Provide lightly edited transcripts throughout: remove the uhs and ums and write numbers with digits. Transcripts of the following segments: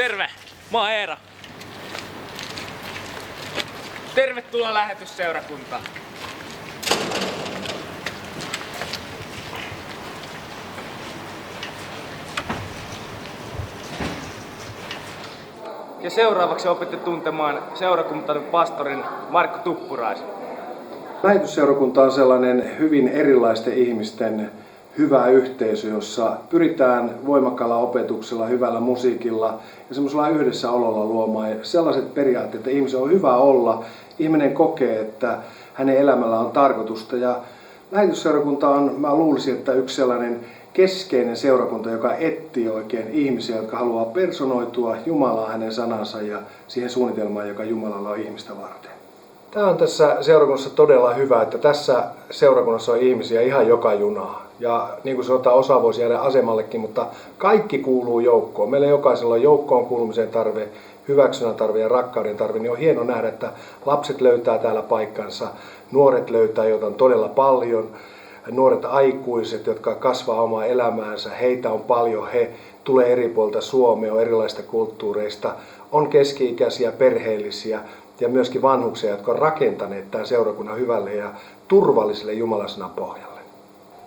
Terve! Mä oon Eera. Tervetuloa lähetysseurakuntaan. Ja seuraavaksi opitte tuntemaan seurakuntamme pastorin Markku Tuppuraisen. Lähetysseurakunta on sellainen hyvin erilaisten ihmisten hyvä yhteisö, jossa pyritään voimakkaalla opetuksella, hyvällä musiikilla ja semmoisella yhdessäololla luomaan sellaiset periaatteet, että ihmisen on hyvä olla, ihminen kokee, että hänen elämällä on tarkoitusta. Ja lähetysseurakunta on, mä luulisin, että yksi sellainen keskeinen seurakunta, joka etsii oikein ihmisiä, jotka haluaa personoitua Jumalaa, hänen sanansa ja siihen suunnitelmaan, joka Jumalalla on ihmistä varten. Tämä on tässä seurakunnassa todella hyvä, että tässä seurakunnassa on ihmisiä ihan joka junaa. Ja niin kuin sanotaan, osa voisi jäädä asemallekin, mutta kaikki kuuluu joukkoon. Meillä jokaisella on joukkoon kuulumisen tarve, hyväksynnän tarve ja rakkauden tarve. Niin on hieno nähdä, että lapset löytää täällä paikkansa, nuoret löytää, joita on todella paljon. Nuoret aikuiset, jotka kasvaa omaa elämäänsä, heitä on paljon, he tulee eri puolta Suomea, on erilaisista kulttuureista, on keski-ikäisiä, perheellisiä ja myöskin vanhuksia, jotka on rakentaneet tämän seurakunnan hyvälle ja turvalliselle Jumalasanan pohjalle.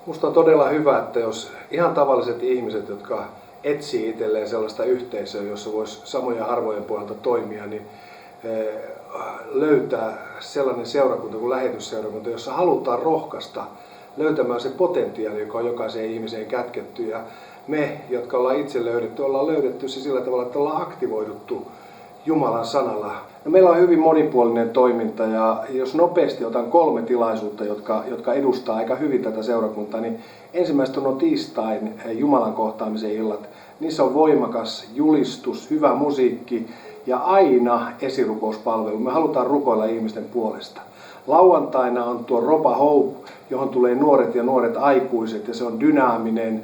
Musta on todella hyvä, että jos ihan tavalliset ihmiset, jotka etsii itselleen sellaista yhteisöä, jossa voisi samojen arvojen pohjalta toimia, niin löytää sellainen seurakunta kuin lähetysseurakunta, jossa halutaan rohkaista löytämään se potentiaali, joka on jokaiseen ihmiseen kätketty. Ja me, jotka ollaan itse löydetty, ollaan löydetty se sillä tavalla, että ollaan aktivoiduttu Jumalan sanalla. No, meillä on hyvin monipuolinen toiminta ja jos nopeasti otan 3 tilaisuutta, jotka edustaa aika hyvin tätä seurakuntaa, niin ensimmäistä on tiistain Jumalan kohtaamisen illat. Niissä on voimakas julistus, hyvä musiikki ja aina esirukouspalvelu. Me halutaan rukoilla ihmisten puolesta. Lauantaina on tuo Roba Hope, johon tulee nuoret ja nuoret aikuiset ja se on dynaaminen,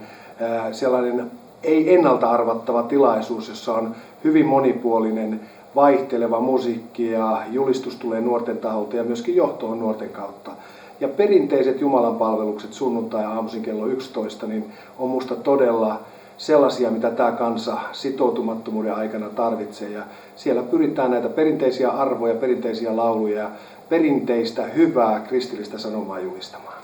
sellainen ei ennalta arvattava tilaisuus, jossa on hyvin monipuolinen, vaihteleva musiikki ja julistus tulee nuorten taholta ja myöskin johto on nuorten kautta. Ja perinteiset Jumalan palvelukset sunnuntai-aamuisin kello 11 niin on musta todella sellaisia, mitä tämä kansa sitoutumattomuuden aikana tarvitsee. Ja siellä pyritään näitä perinteisiä arvoja, perinteisiä lauluja ja perinteistä hyvää kristillistä sanomaa julistamaan.